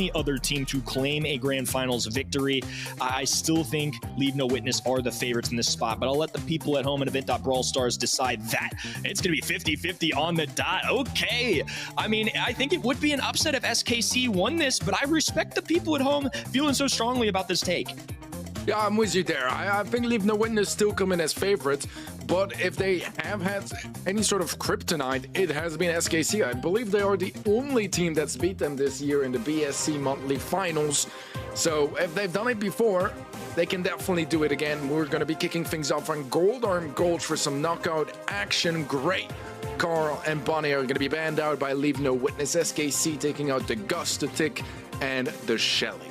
only other team to claim a Grand Finals victory. I still think Leave No Witness are the favorites in this spot, but I'll let the people at home at event.brawlstars decide that. It's going to be 50-50 on the dot. Okay. I mean, I think it would be an upset if SKC won this, but I respect the people at home feeling so strongly about this take. Yeah, I'm with you there. I think Leave No Witness still come in as favorites, but if they have had any sort of kryptonite, it has been SKC. I believe they are the only team that's beat them this year in the BSC monthly finals. So if they've done it before, they can definitely do it again. We're going to be kicking things off on Gold Arm Gulch for some knockout action. Great. Carl and Bonnie are going to be banned out by Leave No Witness. SKC taking out the Gust, the Tick, and the Shelly.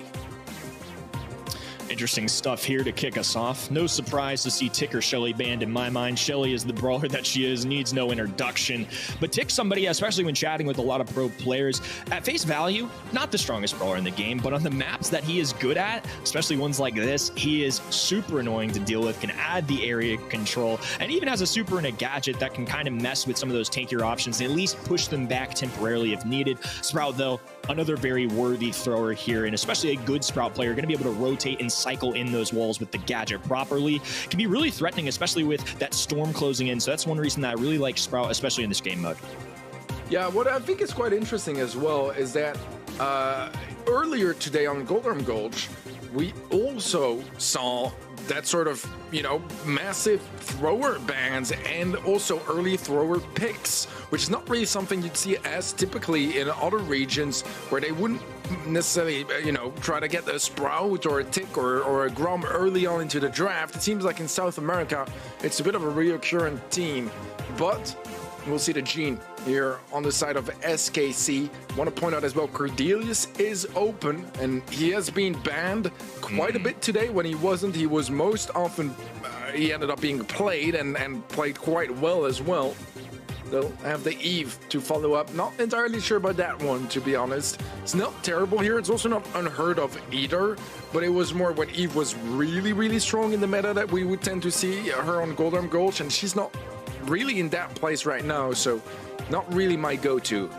Interesting stuff here to kick us off. No surprise to see Tick or Shelly banned in my mind. Shelly is the brawler that she is, needs no introduction. But Tick, somebody, especially when chatting with a lot of pro players, at face value, not the strongest brawler in the game, but on the maps that he is good at, especially ones like this, he is super annoying to deal with, can add the area control, and even has a super and a gadget that can kind of mess with some of those tankier options and at least push them back temporarily if needed. Sprout, though, another very worthy thrower here, and especially a good Sprout player, going to be able to rotate and cycle in those walls with the gadget properly. Can be really threatening, especially with that storm closing in. So that's one reason that I really like Sprout, especially in this game mode. Yeah, what I think is quite interesting as well is that earlier today on Gold Arm Gulch, we also saw that sort of, you know, massive thrower bans and also early thrower picks, which is not really something you'd see as typically in other regions where they wouldn't necessarily, you know, try to get a Sprout or a Tick or a Grom early on into the draft. It seems like in South America, it's a bit of a recurrent theme, but we'll see the Gene here on the side of SKC. Want to point out as well, Cordelius is open, and he has been banned quite a bit today. When he wasn't, he was most often, he ended up being played and played quite well as well. They'll have the Eve to follow up. Not entirely sure about that one, to be honest. It's not terrible here. It's also not unheard of either, but it was more when Eve was really, really strong in the meta that we would tend to see her on Gold Arm Gulch, and she's not really in that place right now, so not really my go-to.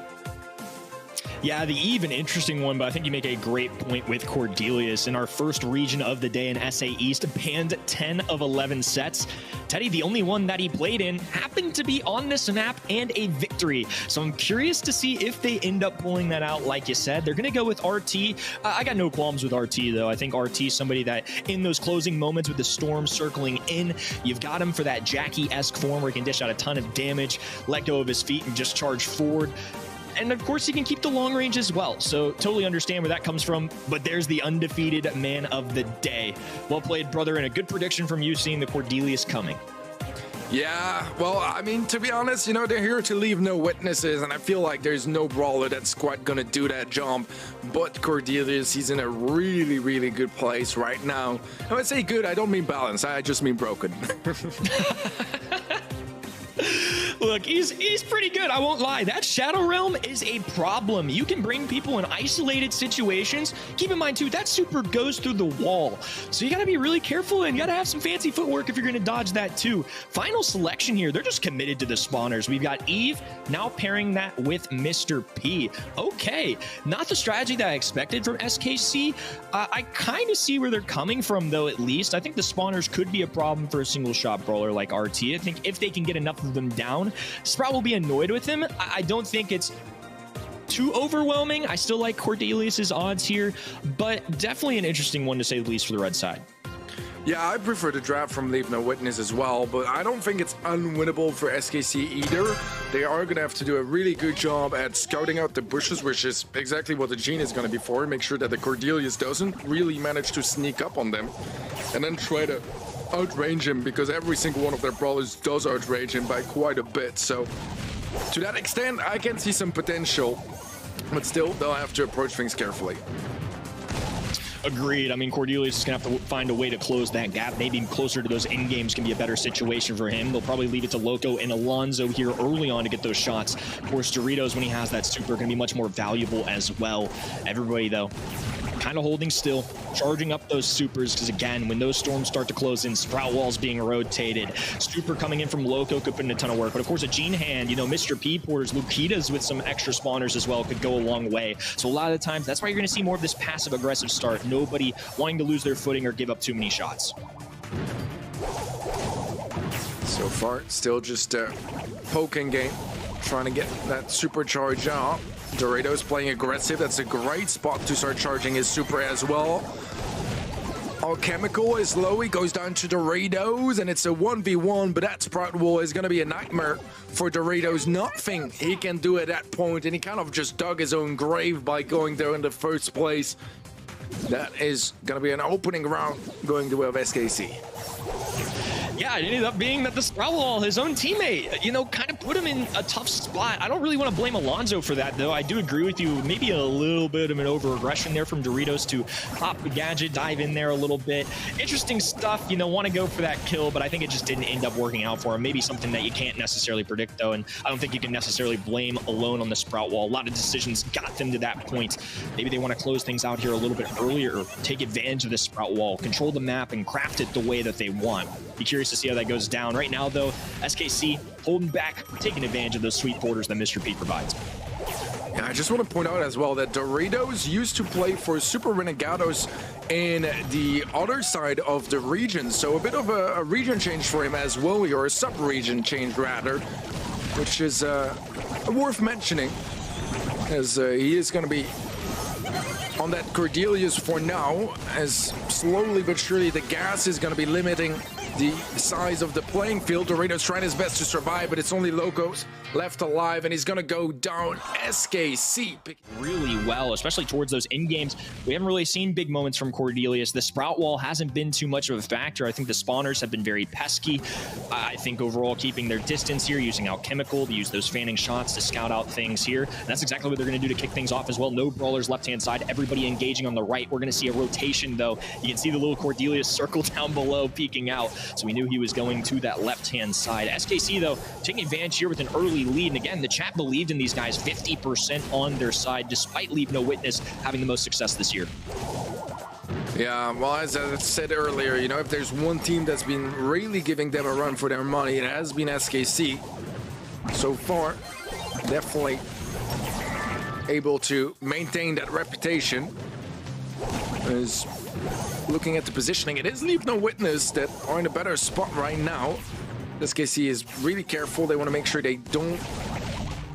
Yeah, the Eve, an interesting one, but I think you make a great point with Cordelius. In our first region of the day in SA East, banned 10 of 11 sets. Teddy, the only one that he played in, happened to be on this map and a victory. So I'm curious to see if they end up pulling that out. Like you said, they're going to go with RT. I got no qualms with RT, though. I think RT is somebody that in those closing moments with the storm circling in, you've got him for that Jackie-esque form where he can dish out a ton of damage, let go of his feet, and just charge forward. And of course, he can keep the long range as well. So totally understand where that comes from. But there's the undefeated man of the day. Well played, brother, and a good prediction from you seeing the Cordelius coming. Yeah, well, I mean, to be honest, you know, they're here to leave no witnesses, and I feel like there's no brawler that's quite gonna do that job. But Cordelius, he's in a really, really good place right now. And when I say good, I don't mean balanced, I just mean broken. Look, he's pretty good, I won't lie. That Shadow Realm is a problem. You can bring people in isolated situations. Keep in mind, too, that super goes through the wall. So you got to be really careful, and you got to have some fancy footwork if you're going to dodge that, too. Final selection here, they're just committed to the spawners. We've got Eve now pairing that with Mr. P. Okay, not the strategy that I expected from SKC. I kind of see where they're coming from, though, at least. I think the spawners could be a problem for a single-shot brawler like RT. I think if they can get enough of them down, Sprout will be annoyed with him. I don't think it's too overwhelming. I still like Cordelius's odds here, but definitely an interesting one to say the least for the red side. Yeah, I prefer the draft from Leave No Witness as well, but I don't think it's unwinnable for SKC either. They are going to have to do a really good job at scouting out the bushes, which is exactly what the Gene is going to be for. Make sure that the Cordelius doesn't really manage to sneak up on them, and then try to outrange him, because every single one of their brawlers does outrange him by quite a bit. So to that extent, I can see some potential, but still, they'll have to approach things carefully. Agreed. I mean, Cordelius is going to have to find a way to close that gap. Maybe closer to those end games can be a better situation for him. They'll probably leave it to Loco and Alonzo here early on to get those shots. Of course, Doritos, when he has that super, going to be much more valuable as well. Everybody, though, kind of holding still, charging up those supers, because again, when those storms start to close in, Sprout Wall's being rotated. Super coming in from Loco could put in a ton of work, but of course a Gene Hand, you know, Mr. P porters, Lukitas with some extra spawners as well could go a long way. So a lot of the times, that's why you're going to see more of this passive aggressive start. Nobody wanting to lose their footing or give up too many shots. So far, still just a poking game, trying to get that supercharge out. Doritos playing aggressive. That's a great spot to start charging his super as well. Alchemical is low. He goes down to Doritos, and it's a 1v1, but that Sprout Wall is going to be a nightmare for Doritos. Nothing he can do at that point, and he kind of just dug his own grave by going there in the first place. That is going to be an opening round going the way of SKC. Yeah, it ended up being that the Sprout Wall, his own teammate, you know, kind of put him in a tough spot. I don't really want to blame Alonso for that, though. I do agree with you. Maybe a little bit of an over-aggression there from Doritos to pop the gadget, dive in there a little bit. Interesting stuff, you know, want to go for that kill, but I think it just didn't end up working out for him. Maybe something that you can't necessarily predict, though, and I don't think you can necessarily blame alone on the Sprout Wall. A lot of decisions got them to that point. Maybe they want to close things out here a little bit earlier, or take advantage of this Sprout Wall, control the map, and craft it the way that they want. Be curious to see how that goes down. Right now, though, SKC holding back, taking advantage of those sweet porters that Mr. P provides. Yeah, I just want to point out as well that Doritos used to play for Super Renegados in the other side of the region, so a bit of a region change for him as well, or a sub-region change rather, which is worth mentioning, as he is going to be on that Cordelius for now, as slowly but surely the gas is going to be limiting the size of the playing field. Doritos trying his best to survive, but it's only Locos left alive, and he's going to go down. SKC really well, especially towards those end games. We haven't really seen big moments from Cordelius. The Sprout Wall hasn't been too much of a factor. I think the spawners have been very pesky. I think overall keeping their distance here, using Alchemical to use those fanning shots to scout out things here. And that's exactly what they're going to do to kick things off as well. No brawlers left-hand side, everybody engaging on the right. We're going to see a rotation, though. You can see the little Cordelius circle down below peeking out, so we knew he was going to that left-hand side. SKC, though, taking advantage here with an early lead, and again, the chat believed in these guys, 50% on their side, despite Leave No Witness having the most success this year. Yeah, well, as I said earlier, you know, if there's one team that's been really giving them a run for their money, it has been SKC. So far, definitely able to maintain that reputation. Is looking at the positioning, it is Leave No Witness that are in a better spot right now. SKC is really careful. They want to make sure they don't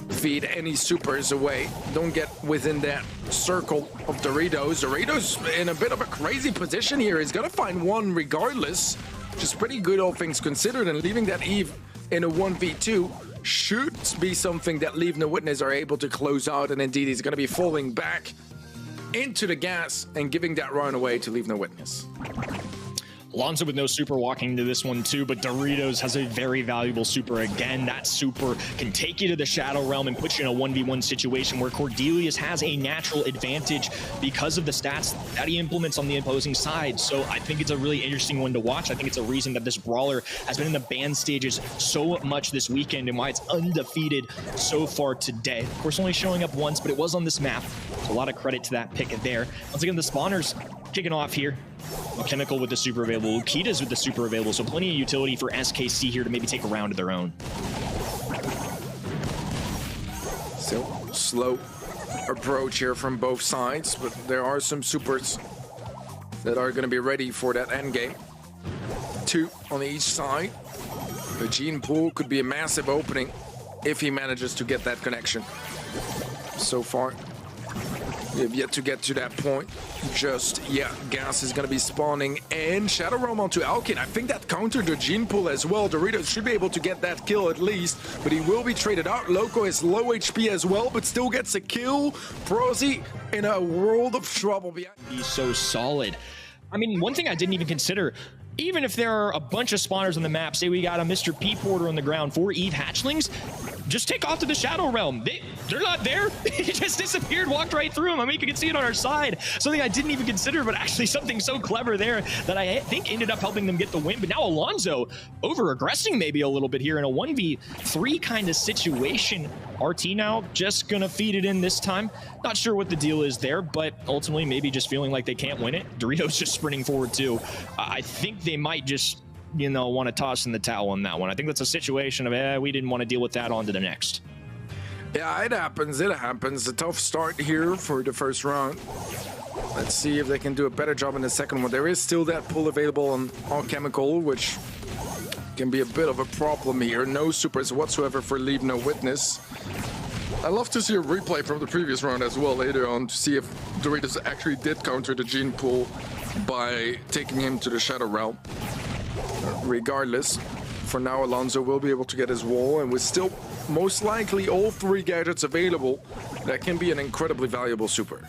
feed any supers away. Don't get within that circle of Doritos. Doritos in a bit of a crazy position here. He's going to find one regardless, which is pretty good all things considered, and leaving that Eve in a 1v2 should be something that Leave No Witness are able to close out, and indeed he's going to be falling back into the gas and giving that run away to Leave No Witness. Alonso with no super walking into this one too, but Doritos has a very valuable super. Again, that super can take you to the Shadow Realm and put you in a 1v1 situation where Cordelius has a natural advantage because of the stats that he implements on the opposing side. So I think it's a really interesting one to watch. I think it's a reason that this brawler has been in the ban stages so much this weekend and why it's undefeated so far today. Of course, only showing up once, but it was on this map. So a lot of credit to that pick there. Once again, the spawners kicking off here. Chemical with the super available, Lukitas with the super available, so plenty of utility for SKC here to maybe take a round of their own. Still slow approach here from both sides, but there are some supers that are going to be ready for that end game. Two on each side. The gene pool could be a massive opening if he manages to get that connection. So far, we have yet to get to that point just yet. Gas is going to be spawning and Shadow Realm onto Alkin. I think that countered the gene pool as well. Doritos should be able to get that kill at least, but he will be traded out. Loco is low HP as well, but still gets a kill. Prozy in a world of trouble behind. He's so solid. I mean, one thing I didn't even consider, even if there are a bunch of spawners on the map, say we got a Mr. P porter on the ground, 4 Eve hatchlings, just take off to the Shadow Realm. They're not there. He just disappeared, walked right through them. I mean, you can see it on our side. Something I didn't even consider, but actually something so clever there that I think ended up helping them get the win. But now Alonso over-aggressing maybe a little bit here in a 1v3 kind of situation. RT now just gonna feed it in this time. Not sure what the deal is there, but ultimately maybe just feeling like they can't win it. Doritos just sprinting forward too. I think they might just, you know, want to toss in the towel on that one. I think that's a situation of, we didn't want to deal with that, on to the next. Yeah, it happens. It happens. A tough start here for the first round. Let's see if they can do a better job in the second one. There is still that pull available on Alchemical, which can be a bit of a problem here. No supers whatsoever for Leave No Witness. I'd love to see a replay from the previous round as well later on to see if Doritos actually did counter the gene pool by taking him to the Shadow Realm. Regardless, for now Alonso will be able to get his wall, and with still most likely all 3 gadgets available, that can be an incredibly valuable super.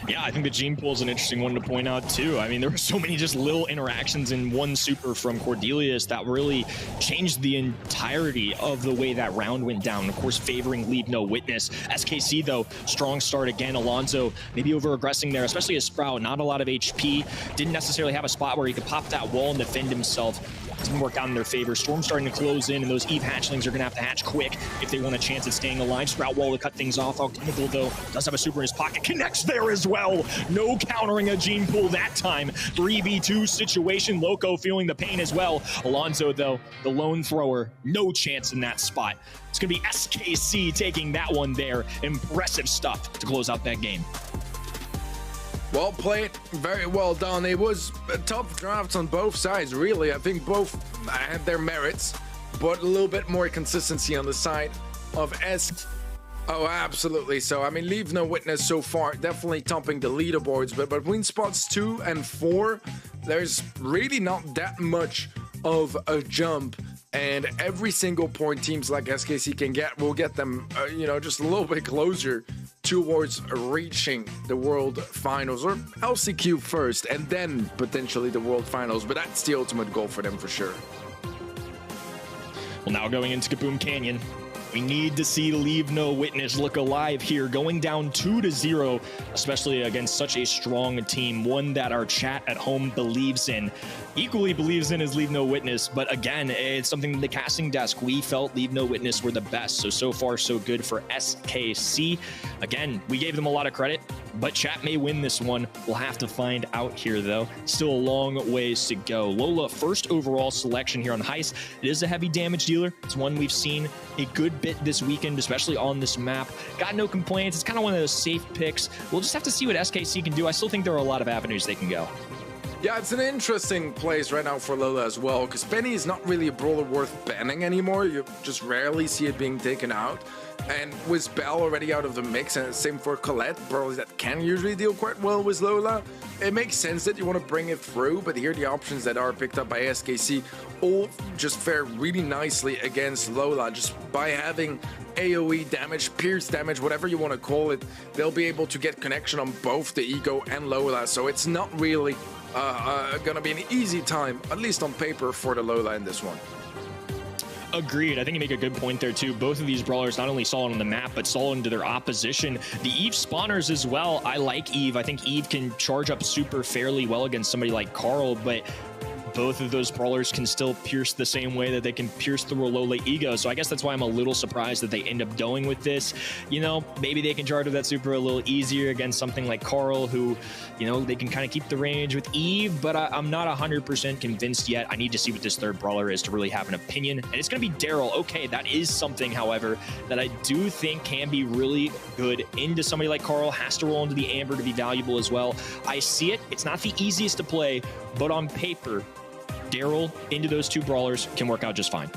Yeah, I think the gene pool is an interesting one to point out too. I mean, there were so many just little interactions in one super from Cordelius that really changed the entirety of the way that round went down. Of course, favoring Leave No Witness. SKC though, strong start again. Alonso maybe over aggressing there, especially as Sprout, not a lot of HP. Didn't necessarily have a spot where he could pop that wall and defend himself. Didn't work out in their favor. Storm starting to close in, and those Eve hatchlings are going to have to hatch quick if they want a chance at staying alive. Sprout wall to cut things off. Alchemical, though, does have a super in his pocket. Connects there as well. No countering a gene pool that time. 3v2 situation. Loco feeling the pain as well. Alonso, though, the lone thrower, no chance in that spot. It's going to be SKC taking that one there. Impressive stuff to close out that game. Well played, very well done. It was tough drafts on both sides, really. I think both had their merits, but a little bit more consistency on the side of S. Oh, absolutely. So, I mean, Leave No Witness so far, definitely topping the leaderboards, but between spots 2 and 4, there's really not that much of a jump. And every single point teams like SKC can get will get them, you know, just a little bit closer towards reaching the World Finals, or LCQ first, and then potentially the World Finals. But that's the ultimate goal for them for sure. Well, now going into Kaboom Canyon, we need to see Leave No Witness look alive here, going down 2-0, especially against such a strong team, one that our chat at home believes in. Equally believes in as Leave No Witness, but again, it's something the casting desk, we felt Leave No Witness were the best. So far, so good for SKC. Again, we gave them a lot of credit, but chat may win this one. We'll have to find out here, though. Still a long ways to go. Lola, first overall selection here on Heist. It is a heavy damage dealer. It's one we've seen a good bit this weekend, especially on this map. Got no complaints. It's kind of one of those safe picks. We'll just have to see what SKC can do. I still think there are a lot of avenues they can go. Yeah, it's an interesting place right now for Lola as well, because Penny is not really a brawler worth banning anymore. You just rarely see it being taken out. And with Belle already out of the mix, and same for Colette, brawlers that can usually deal quite well with Lola, it makes sense that you want to bring it through, but here are the options that are picked up by SKC all just fare really nicely against Lola. Just by having AoE damage, pierce damage, whatever you want to call it, they'll be able to get connection on both the Ego and Lola, so it's not really gonna be an easy time, at least on paper, for the Lola in this one. Agreed. I think you make a good point there too. Both of these brawlers not only saw it on the map, but saw it into their opposition. The Eve spawners as well. I like Eve. I think Eve can charge up super fairly well against somebody like Carl, but both of those brawlers can still pierce the same way that they can pierce the Lola Ego. So I guess that's why I'm a little surprised that they end up going with this. You know, maybe they can charge up that super a little easier against something like Carl, who, you know, they can kind of keep the range with Eve, but I'm not 100% convinced yet. I need to see what this third brawler is to really have an opinion. And it's going to be Daryl. Okay, that is something, however, that I do think can be really good into somebody like Carl. Has to roll into the Amber to be valuable as well. I see it. It's not the easiest to play, but on paper, Daryl into those two brawlers can work out just fine.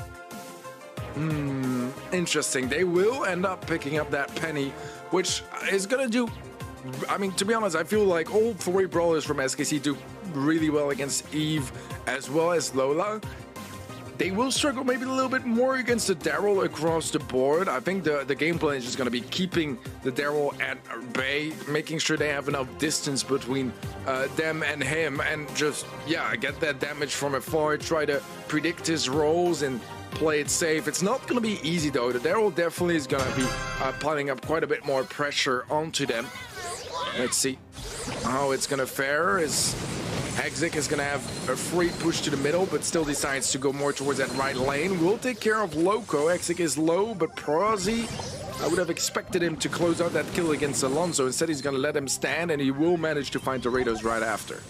Interesting. They will end up picking up that Penny, which is going to do... I mean, to be honest, I feel like all 3 brawlers from SKC do really well against Eve as well as Lola. They will struggle maybe a little bit more against the Daryl across the board. I think the game plan is just going to be keeping the Daryl at bay, making sure they have enough distance between them and him, and just, yeah, get that damage from afar, try to predict his rolls and play it safe. It's not going to be easy, though. The Daryl definitely is going to be piling up quite a bit more pressure onto them. Let's see how it's going to fare. Is Exik is going to have a free push to the middle, but still decides to go more towards that right lane. Will take care of Loco. Exik is low, but Prozi, I would have expected him to close out that kill against Alonso. Instead, he's going to let him stand, and he will manage to find Doritos right after.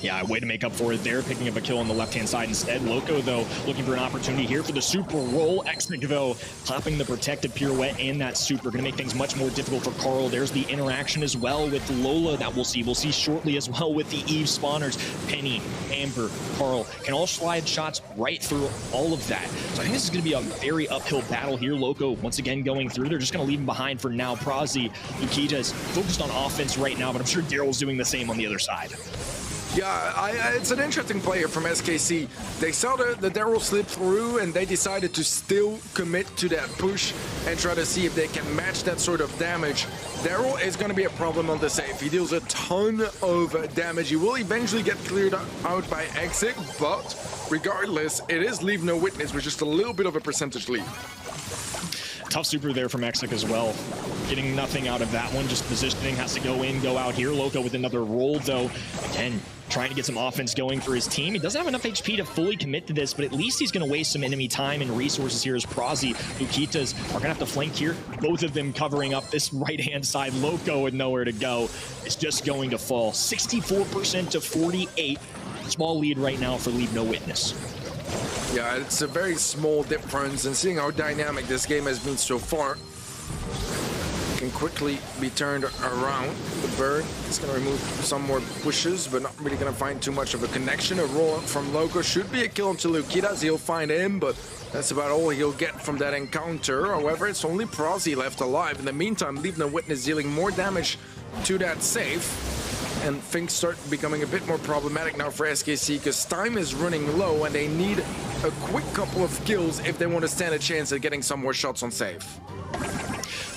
Yeah, way to make up for it there, picking up a kill on the left-hand side instead. Loco, though, looking for an opportunity here for the super roll. Exik, though, popping the protective pirouette and that super. Going to make things much more difficult for Carl. There's the interaction as well with Lola that we'll see. We'll see shortly as well with the Eve spawners. Penny, Amber, Carl can all slide shots right through all of that. So I think this is going to be a very uphill battle here. Loco, once again, going through. They're just going to leave him behind for now. Prazi, Lukita is focused on offense right now, but I'm sure Daryl's doing the same on the other side. Yeah, it's an interesting player from SKC. They saw the Daryl slip through and they decided to still commit to that push and try to see if they can match that sort of damage. Daryl is going to be a problem on the save. He deals a ton of damage. He will eventually get cleared out by Exik, but regardless, it is Leave No Witness with just a little bit of a percentage lead. Tough super there from Exik as well. Getting nothing out of that one, just positioning, has to go in, go out here. Loco with another roll, though. Again, trying to get some offense going for his team. He doesn't have enough HP to fully commit to this, but at least he's going to waste some enemy time and resources here as Prazi. Lukitas are going to have to flank here. Both of them covering up this right-hand side. Loco with nowhere to go. It's just going to fall. 64% to 48. Small lead right now for Leave No Witness. Yeah, it's a very small difference, and seeing how dynamic this game has been so far, can quickly be turned around. The bird is going to remove some more pushes, but not really going to find too much of a connection. A roll up from Loco should be a kill onto Lukitas. He'll find him, but that's about all he'll get from that encounter. However, it's only Prazi left alive. In the meantime, Leave No Witness dealing more damage to that safe. And things start becoming a bit more problematic now for SKC because time is running low and they need a quick couple of kills if they want to stand a chance at getting some more shots on save.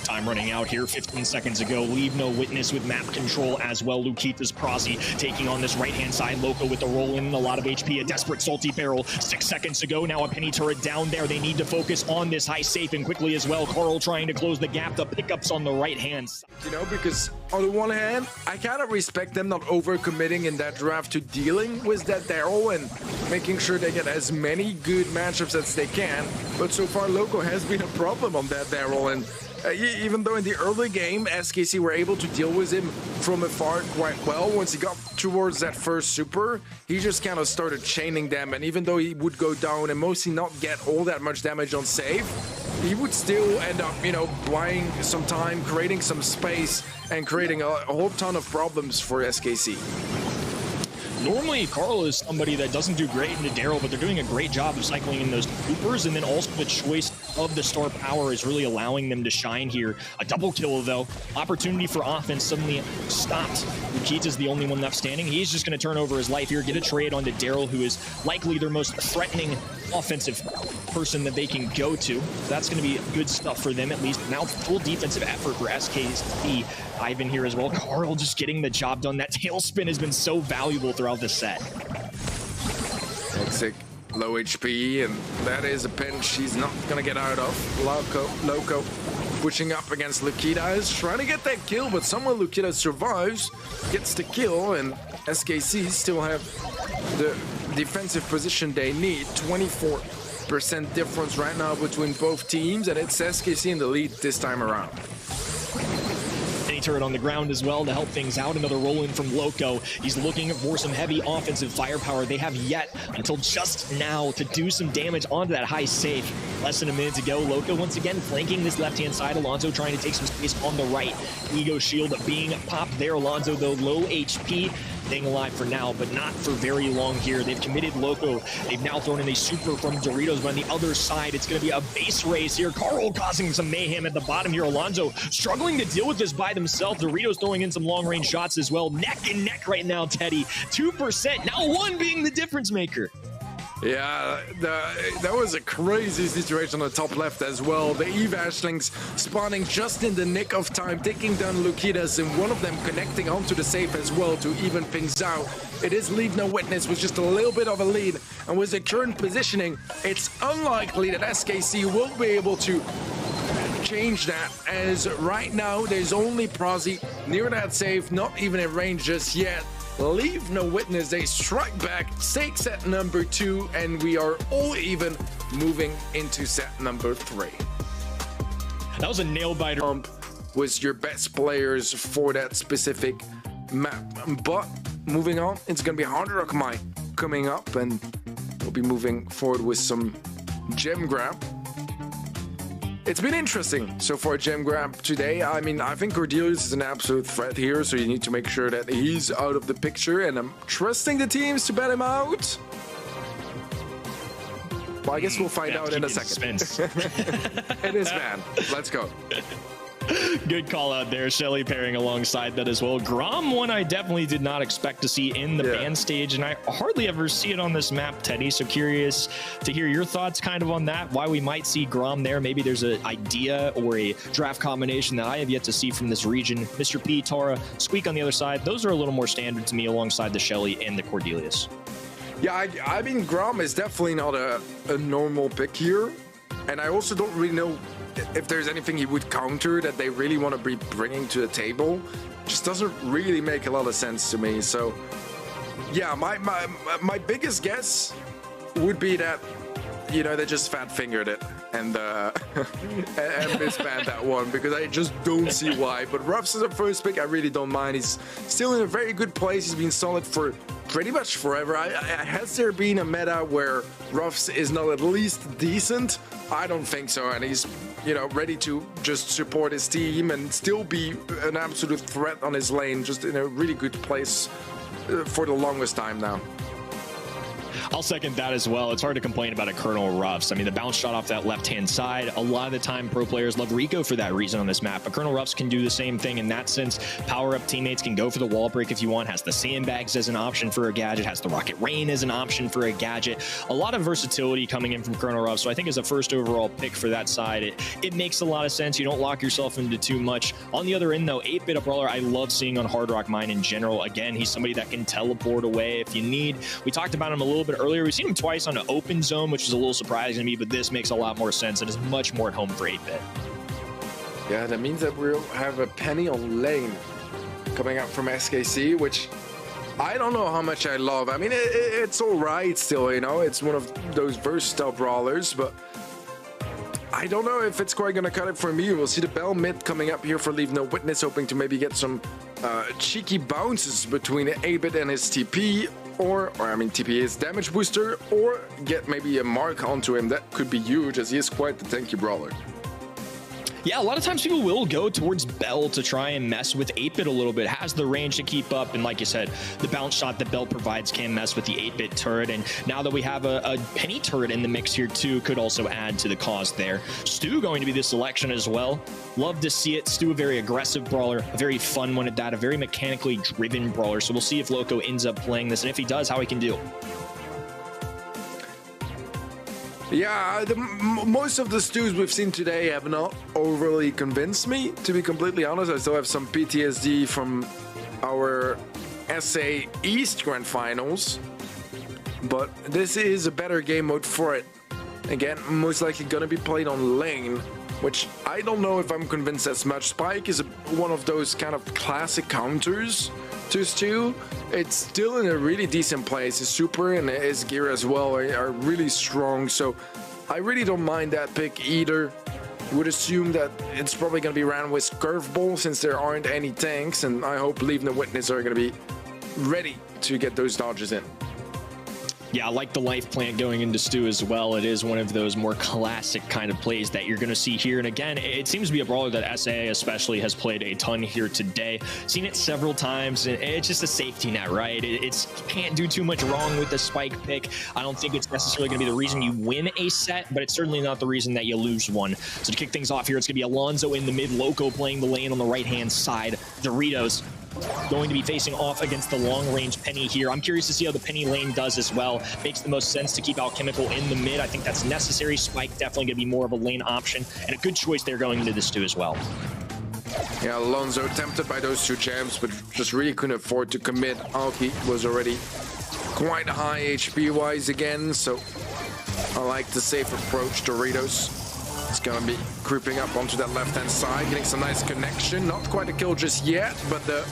Time running out here, 15 seconds ago. Leave No Witness with map control as well. Lukitas Prazi taking on this right-hand side. Loco with the roll in, a lot of HP, a desperate Salty Barrel. 6 seconds ago, now a Penny turret down there. They need to focus on this high safe and quickly as well. Carl trying to close the gap. The pickups on the right-hand side. You know, because on the one hand, I kind of respect them not over-committing in that draft to dealing with that Daryl and making sure they get as many good matchups as they can. But so far, Loco has been a problem on that Daryl, and even though in the early game, SKC were able to deal with him from afar quite well, once he got towards that first super, he just kind of started chaining them, and even though he would go down and mostly not get all that much damage on save, he would still end up, you know, buying some time, creating some space, and creating a whole ton of problems for SKC. Normally, Carl is somebody that doesn't do great into Daryl, but they're doing a great job of cycling in those supers, and then also the choice of the star power is really allowing them to shine here. A double kill, though. Opportunity for offense suddenly stopped. Lukita's the only one left standing. He's just going to turn over his life here, get a trade onto Daryl, who is likely their most threatening offensive person that they can go to. So that's going to be good stuff for them, at least. Now, full defensive effort for SKC. Ivan here as well. Carl just getting the job done. That tailspin has been so valuable throughout the set. Exik, low HP, and that is a pinch he's not going to get out of. Loco pushing up against Lukitas, trying to get that kill, but somehow Lukitas survives, gets the kill, and SKC still have the defensive position they need. 24% difference right now between both teams, and it's SKC in the lead this time around. Turret on the ground as well to help things out. Another roll in from Loco. He's looking for some heavy offensive firepower. They have yet until just now to do some damage onto that high safe. Less than a minute to go. Loco once again flanking this left-hand side. Alonso trying to take some space on the right. Ego shield being popped there. Alonso, though, low HP. Staying alive for now, but not for very long here. They've committed Loco. They've now thrown in a super from Doritos, but on the other side, it's going to be a base race here. Carl causing some mayhem at the bottom here. Alonso struggling to deal with this by themselves. Doritos throwing in some long-range shots as well. Neck and neck right now, Teddy. 2%, now 1 being the difference maker. Yeah, that was a crazy situation on the top left as well. The Eve Ashlings spawning just in the nick of time, taking down Lukitas, and one of them connecting onto the safe as well to even things out. It is Leave No Witness with just a little bit of a lead, and with the current positioning, it's unlikely that SKC will be able to change that, as right now there's only Prazi near that safe, not even in range just yet. Leave No Witness, they strike back, take set number 2, and we are all even, moving into set number 3. That was a nail biter. Was your best players for that specific map. But moving on, it's gonna be Hard Rock Mine coming up, and we'll be moving forward with some gem grab. It's been interesting so far, gem grab today. I mean, I think Cordelius is an absolute threat here, so you need to make sure that he's out of the picture, and I'm trusting the teams to bat him out. Well, I guess we'll find out in a second. It is, man. Let's go. Good call out there. Shelly pairing alongside that as well. Grom, one I definitely did not expect to see in the ban stage, and I hardly ever see it on this map, Teddy. So curious to hear your thoughts kind of on that, why we might see Grom there. Maybe there's an idea or a draft combination that I have yet to see from this region. Mr. P, Tara, Squeak on the other side. Those are a little more standard to me alongside the Shelly and the Cordelius. Yeah, I mean, Grom is definitely not a normal pick here. And I also don't really know if there's anything he would counter that they really want to be bringing to the table. Just doesn't really make a lot of sense to me. So, yeah, my biggest guess would be that, you know, they just fat-fingered it and misbanned that one, because I just don't see why. But Ruffs is a first pick. I really don't mind. He's still in a very good place. He's been solid for pretty much forever. Has there been a meta where Ruffs is not at least decent? I don't think so. And he's, you know, ready to just support his team and still be an absolute threat on his lane, just in a really good place for the longest time now. I'll second that as well. It's hard to complain about a Colonel Ruffs. I mean, the bounce shot off that left-hand side, a lot of the time pro players love Rico for that reason on this map, but Colonel Ruffs can do the same thing in that sense. Power-up teammates can go for the wall break if you want, has the sandbags as an option for a gadget, has the rocket rain as an option for a gadget. A lot of versatility coming in from Colonel Ruffs, so I think as a first overall pick for that side, it makes a lot of sense. You don't lock yourself into too much. On the other end, though, 8-bit, a brawler I love seeing on Hard Rock Mine in general. Again, he's somebody that can teleport away if you need. We talked about him a little bit earlier. We've seen him twice on an open zone, which is a little surprising to me, but this makes a lot more sense and is much more at home for 8-bit. Yeah, that means that we'll have a Penny on lane coming up from SKC, which I don't know how much I love. I mean, it's all right still, you know, it's one of those versatile brawlers, but I don't know if it's quite going to cut it for me. We'll see the Bell mid coming up here for Leave No Witness, hoping to maybe get some cheeky bounces between 8-bit and his TP, or I mean TP is damage booster, or get maybe a mark onto him. That could be huge, as he is quite the tanky brawler. Yeah, a lot of times people will go towards Bell to try and mess with 8-bit a little bit. Has the range to keep up, and like you said, the bounce shot that Bell provides can mess with the 8-bit turret. And now that we have a Penny turret in the mix here too, could also add to the cause there. Stu going to be the selection as well. Love to see it. Stu, a very aggressive brawler, a very fun one at that, a very mechanically driven brawler. So we'll see if Loco ends up playing this, and if he does, how he can do. Yeah, most of the stews we've seen today have not overly convinced me, to be completely honest. I still have some PTSD from our SA East Grand Finals, but this is a better game mode for it. Again, most likely gonna be played on lane, which I don't know if I'm convinced as much. Spike is one of those kind of classic counters to Stu. It's still in a really decent place. His super and his gear as well are really strong, so I really don't mind that pick either. Would assume that it's probably going to be ran with Curveball since there aren't any tanks, and I hope Leave No Witness are going to be ready to get those dodges in. Yeah, I like the life plant going into Stu as well. It is one of those more classic kind of plays that you're going to see here. And again, it seems to be a brawler that SA especially has played a ton here today. Seen it several times, and it's just a safety net, right? It's can't do too much wrong with the Spike pick. I don't think it's necessarily going to be the reason you win a set, but it's certainly not the reason that you lose one. So to kick things off here, it's going to be Alonzo in the mid, Loco playing the lane on the right-hand side. Doritos going to be facing off against the long-range Penny here. I'm curious to see how the Penny lane does as well. Makes the most sense to keep Alchemical in the mid. I think that's necessary. Spike definitely going to be more of a lane option, and a good choice there going into this too as well. Yeah, Alonzo tempted by those two jams, but just really couldn't afford to commit. Alki was already quite high HP-wise again, so I like the safe approach, Doritos. It's gonna be creeping up onto that left-hand side, getting some nice connection. Not quite a kill just yet, but the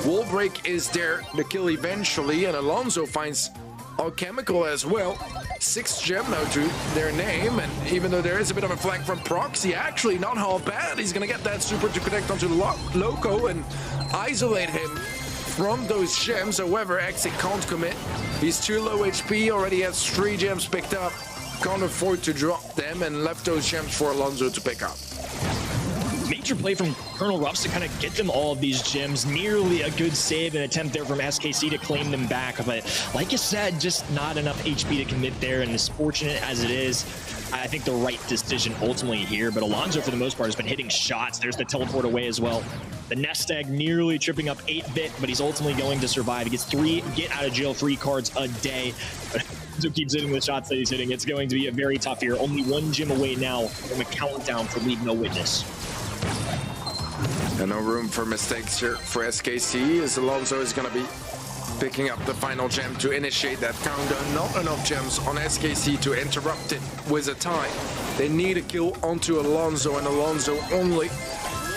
wall break is there. The kill eventually, and Alonso finds Alchemical as well. 6 gem now to their name, and even though there is a bit of a flag from Proxy, actually not how bad. He's gonna get that super to connect onto the Loco and isolate him from those gems. However, Exit can't commit. He's too low HP, already has 3 gems picked up. Can't afford to drop them, and left those gems for Alonso to pick up. Major play from Colonel Ruffs to kind of get them all of these gems. Nearly a good save and attempt there from SKC to claim them back. But like you said, just not enough HP to commit there. And as fortunate as it is, I think the right decision ultimately here. But Alonso, for the most part, has been hitting shots. There's the teleport away as well. The nest egg nearly tripping up 8-bit, but he's ultimately going to survive. He gets 3 get out of jail free cards a day. But Alonso keeps hitting the shots that he's hitting. It's going to be a very tough year. Only 1 gem away now from a countdown for Leave No Witness. And no room for mistakes here for SKC, as Alonso is going to be picking up the final gem to initiate that countdown. Not enough gems on SKC to interrupt it with a tie. They need a kill onto Alonso, and Alonso only.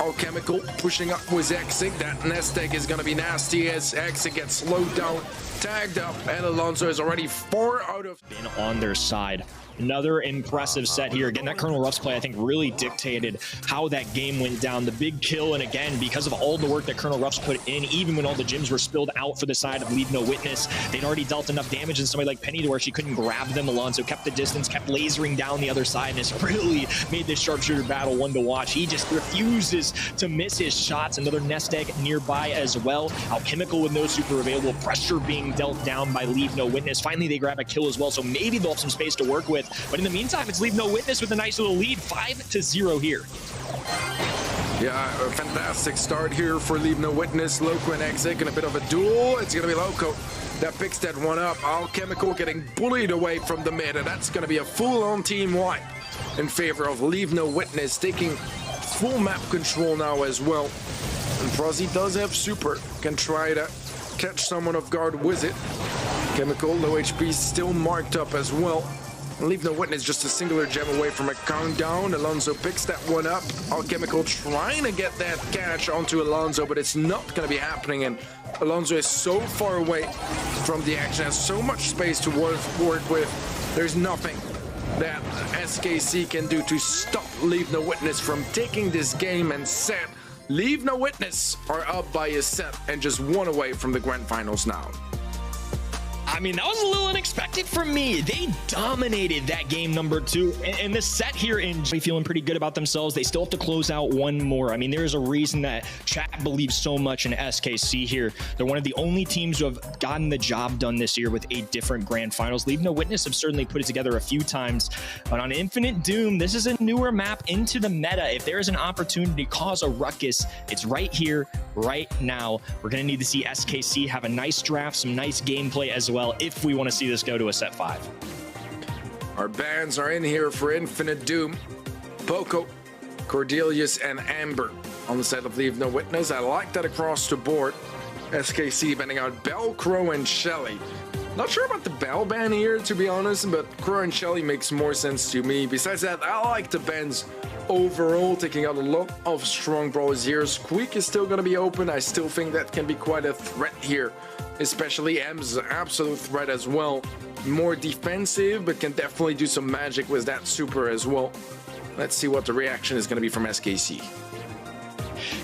Alchemical pushing up with Exit. That nest egg is going to be nasty as Exit gets slowed down, tagged up, and Alonso is already 4 out of... Been on their side. Another impressive set here. Again, that Colonel Ruffs play, I think, really dictated how that game went down. The big kill, and again, because of all the work that Colonel Ruffs put in, even when all the gems were spilled out for the side of Leave No Witness, they'd already dealt enough damage in somebody like Penny to where she couldn't grab them. Alonso kept the distance, kept lasering down the other side, and has really made this sharpshooter battle one to watch. He just refuses to miss his shots. Another nest egg nearby as well. Alchemical with no super available. Pressure being dealt down by Leave No Witness. Finally, they grab a kill as well, so maybe they'll have some space to work with. But in the meantime, it's Leave No Witness with a nice little lead, 5-0 here. Yeah, a fantastic start here for Leave No Witness. Loco and Exit in a bit of a duel. It's going to be Loco that picks that one up. Alchemical getting bullied away from the mid, and that's going to be a full-on team wipe in favor of Leave No Witness, taking full map control now as well. And Prozzy does have super, can try to catch someone off guard with it. Chemical, low HP, still marked up as well. Leave No Witness just a singular gem away from a countdown. Alonso picks that one up. Alchemical trying to get that catch onto Alonso, but it's not going to be happening. And Alonso is so far away from the action, has so much space to work with. There's nothing that SKC can do to stop Leave No Witness from taking this game and set. Leave No Witness are up by a set and just 1 away from the grand finals now. I mean, that was a little unexpected from me. They dominated that game number 2. And the set here in feeling pretty good about themselves. They still have to close out one more. I mean, there's a reason that chat believes so much in SKC here. They're one of the only teams who have gotten the job done this year with 8 different grand finals. Leave No Witness have certainly put it together a few times. But on Infinite Doom, this is a newer map into the meta. If there is an opportunity to cause a ruckus, it's right here, right now. We're going to need to see SKC have a nice draft, some nice gameplay as well, if we want to see this go to a set 5. Our bands are in here for Infinite Doom. Poco, Cordelius, and Amber on the set of Leave No Witness. I like that across the board. SKC banning out Bell, Crow, and Shelly. Not sure about the Bell ban here, to be honest, but Crow and Shelly makes more sense to me. Besides that, I like the bans overall, taking out a lot of strong brawlers here. Squeak is still going to be open. I still think that can be quite a threat here. Especially M's absolute threat as well. More defensive, but can definitely do some magic with that super as well. Let's see what the reaction is going to be from SKC.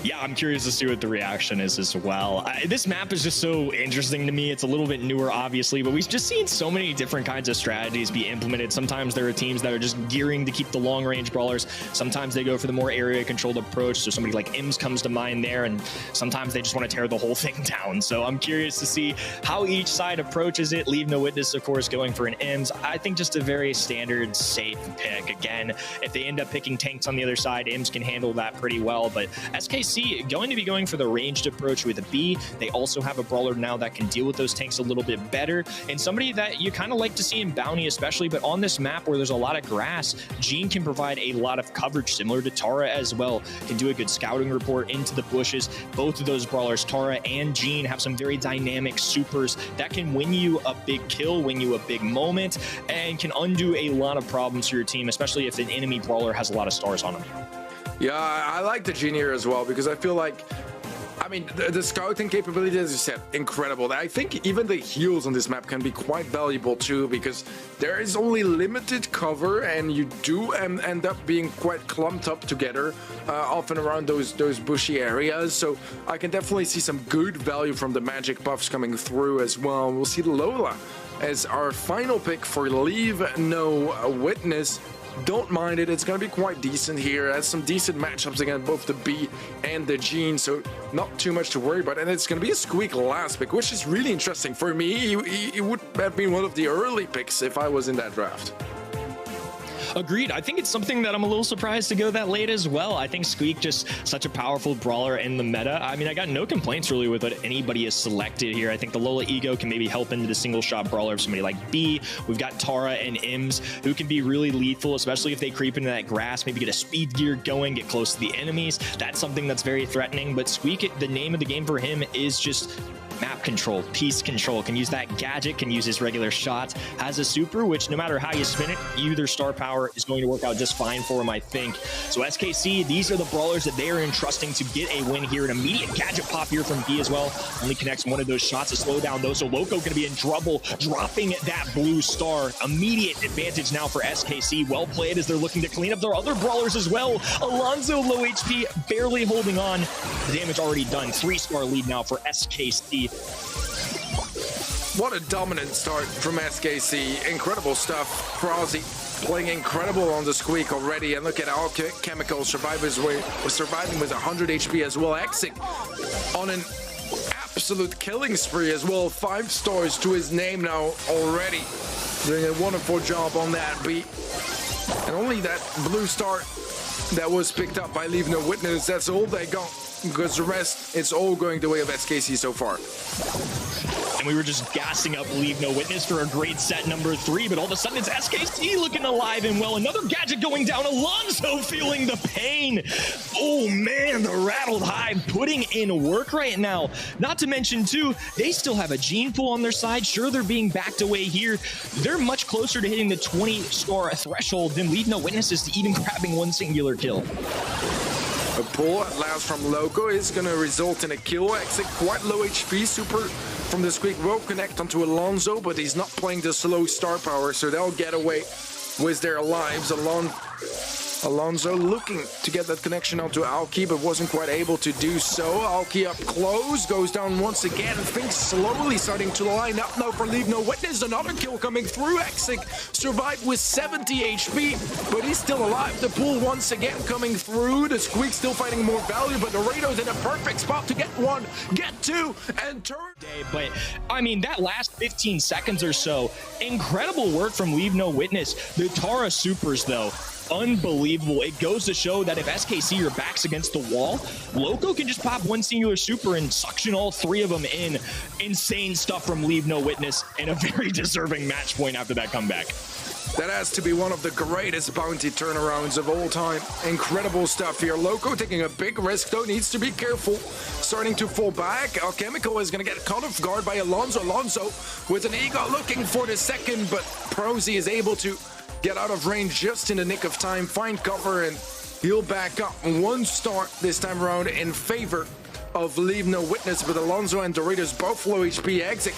Yeah, I'm curious to see what the reaction is as well. This map is just so interesting to me. It's a little bit newer, obviously, but we've just seen so many different kinds of strategies be implemented. Sometimes there are teams that are just gearing to keep the long-range brawlers. Sometimes they go for the more area-controlled approach, so somebody like Ims comes to mind there, and sometimes they just want to tear the whole thing down. So I'm curious to see how each side approaches it. Leave No Witness, of course, going for an Ims. I think just a very standard, safe pick. Again, if they end up picking tanks on the other side, Ims can handle that pretty well, but SKC going to be going for the ranged approach with a B. They also have a brawler now that can deal with those tanks a little bit better, and somebody that you kind of like to see in Bounty especially, but on this map where there's a lot of grass, Gene can provide a lot of coverage similar to Tara as well, can do a good scouting report into the bushes. Both of those brawlers, Tara and Gene, have some very dynamic supers that can win you a big kill, win you a big moment, and can undo a lot of problems for your team, especially if an enemy brawler has a lot of stars on him. Yeah, I like the Gene here as well, because I feel like, I mean, the scouting capability, as you said, incredible. I think even the heals on this map can be quite valuable too, because there is only limited cover and you do end up being quite clumped up together, often around those bushy areas. So I can definitely see some good value from the magic buffs coming through as well. We'll see Lola as our final pick for Leave No Witness. Don't mind it, it's going to be quite decent here. It has some decent matchups against both the B and the Gene, so not too much to worry about. And it's going to be a Squeak last pick, which is really interesting. For me, he would have been one of the early picks if I was in that draft. Agreed. I think it's something that I'm a little surprised to go that late as well. I think Squeak just such a powerful brawler in the meta. I mean, I got no complaints really with what anybody is selected here. I think the Lola Ego can maybe help into the single shot brawler of somebody like B. We've got Tara and Ims who can be really lethal, especially if they creep into that grass, maybe get a speed gear going, get close to the enemies. That's something that's very threatening. But Squeak, the name of the game for him is just map control, piece control, can use that gadget, can use his regular shots, has a super, which no matter how you spin it, either star power is going to work out just fine for him, I think. So SKC, these are the brawlers that they are entrusting to get a win here. An immediate gadget pop here from B as well. Only connects one of those shots to slow down though, so Loco going to be in trouble, dropping that blue star. Immediate advantage now for SKC. Well played as they're looking to clean up their other brawlers as well. Alonso low HP, barely holding on. The damage already done. 3-star lead now for SKC. What a dominant start from SKC. Incredible stuff. Krause playing incredible on the Squeak already. And look at Alchemical surviving with 100 HP as well. Exit on an absolute killing spree as well. 5 stars to his name now already. Doing a wonderful job on that beat. And only that blue star that was picked up by Leave No Witness, that's all they got. Because the rest, it's all going the way of SKC so far. And we were just gassing up Leave No Witness for a great set number 3, but all of a sudden it's SKC looking alive and well. Another gadget going down. Alonso feeling the pain. Oh man, the Rattled Hive putting in work right now. Not to mention too, they still have a gene pool on their side. Sure, they're being backed away here. They're much closer to hitting the 20-star threshold than Leave No Witness is to even grabbing one singular kill. A pull at last from Loco is going to result in a kill. Exit quite low HP. Super from the Squeak will connect onto Alonso, but he's not playing the slow star power, so they'll get away with their lives. Alonso looking to get that connection onto Alki, but wasn't quite able to do so. Alki up close, goes down once again, and things slowly starting to line up now for Leave No Witness. Another kill coming through. Exik survived with 70 HP, but he's still alive. The pool once again coming through. The Squeak still finding more value, but Doritos in a perfect spot to get 1, get 2, and turn. But I mean, that last 15 seconds or so, incredible work from Leave No Witness. The Tara supers though, unbelievable. It goes to show that if SKC are backs against the wall, Loco can just pop one singular super and suction all 3 of them in. Insane stuff from Leave No Witness, and a very deserving match point after that comeback. That has to be one of the greatest bounty turnarounds of all time. Incredible stuff here. Loco taking a big risk, though, needs to be careful. Starting to fall back. Alchemical is going to get caught off guard by Alonso. Alonso with an ego looking for the second, but Prosy is able to get out of range just in the nick of time, find cover, and he'll back up. 1 star this time around in favor of Leave No Witness, but Alonso and Doritos both low HP. Exit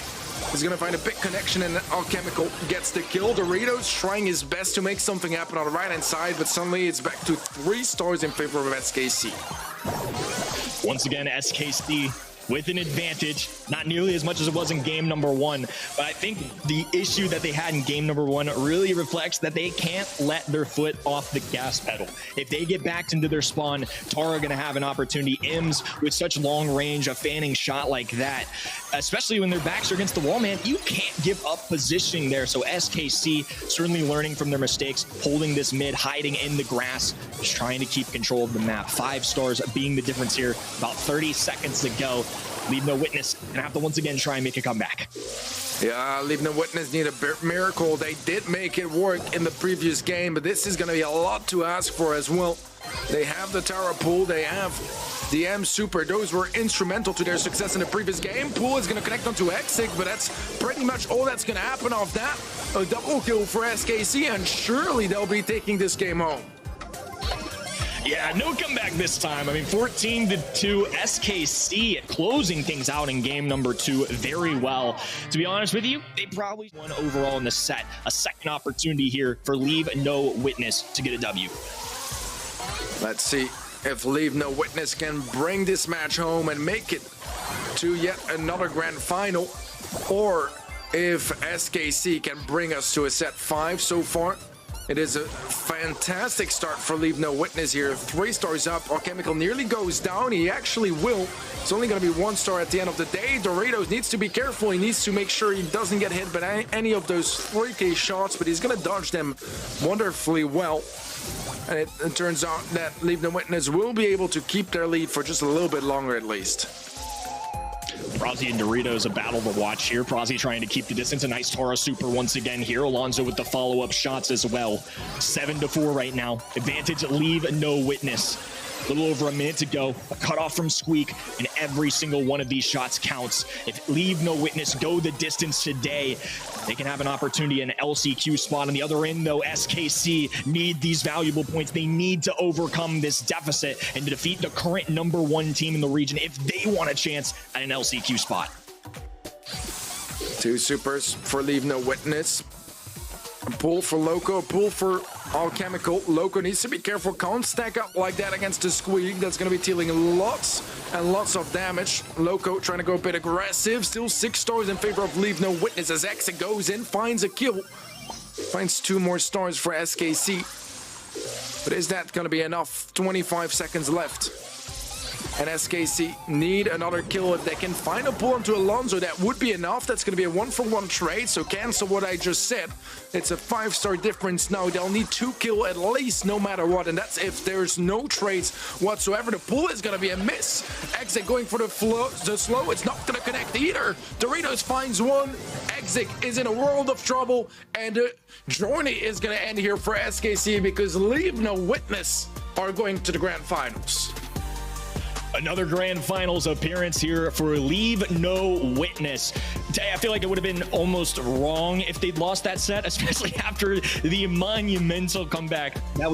is going to find a big connection, and Alchemical gets the kill. Doritos trying his best to make something happen on the right-hand side, but suddenly it's back to 3 stars in favor of SKC. Once again, SKC with an advantage, not nearly as much as it was in game number 1, but I think the issue that they had in game number 1 really reflects that they can't let their foot off the gas pedal. If they get backed into their spawn, Tara gonna have an opportunity. Ims with such long range, a fanning shot like that, especially when their backs are against the wall, man, you can't give up positioning there. So SKC certainly learning from their mistakes, holding this mid, hiding in the grass, just trying to keep control of the map. 5 stars being the difference here. About 30 seconds to go. Leave No Witness gonna have to once again try and make a comeback. Yeah, Leave No Witness need a miracle. They did make it work in the previous game, but this is going to be a lot to ask for as well. They have the Tara pool, they have the M Super. Those were instrumental to their success in the previous game. Pool is going to connect onto Exig, but that's pretty much all that's going to happen off that. A double kill for SKC, and surely they'll be taking this game home. Yeah, no comeback this time. I mean, 14-2 SKC closing things out in game number 2 very well. To be honest with you, they probably won overall in the set. A second opportunity here for Leave No Witness to get a W. Let's see if Leave No Witness can bring this match home and make it to yet another grand final, or if SKC can bring us to a set 5 so far. It is a fantastic start for Leave No Witness here. 3 stars up. Alchemical nearly goes down. He actually will. It's only going to be 1 star at the end of the day. Doritos needs to be careful. He needs to make sure he doesn't get hit by any of those 3K shots, but he's going to dodge them wonderfully well. And it turns out that Leave No Witness will be able to keep their lead for just a little bit longer at least. Prozzy and Doritos, a battle to watch here. Prozzy trying to keep the distance. A nice Tara super once again here. Alonso with the follow-up shots as well. 7-4 right now. Advantage, Leave No Witness. A little over a minute to go. A cutoff from Squeak, and every single one of these shots counts. If Leave No Witness go the distance today, they can have an opportunity in an LCQ spot. On the other end, though, SKC need these valuable points. They need to overcome this deficit and to defeat the current #1 team in the region if they want a chance at an LCQ spot. 2 supers for Leave No Witness. A pull for Loco, a pull for Alchemical. Loco needs to be careful. Can't stack up like that against the Squeak. That's going to be dealing lots and lots of damage. Loco trying to go a bit aggressive. Still 6 stars in favor of Leave No Witness as Exit goes in, finds a kill. Finds 2 more stars for SKC. But is that going to be enough? 25 seconds left. And SKC need another kill. If they can find a pull onto Alonso, that would be enough. That's going to be a 1-for-1 trade, so cancel what I just said. It's a 5-star difference now. They'll need 2 kill at least, no matter what, and that's if there's no trades whatsoever. The pull is going to be a miss. Exit going for the slow. It's not going to connect either. Doritos finds 1. Exit is in a world of trouble, and the journey is going to end here for SKC because Leave No Witness are going to the grand finals. Another grand finals appearance here for Leave No Witness. I feel like it would have been almost wrong if they'd lost that set, especially after the monumental comeback that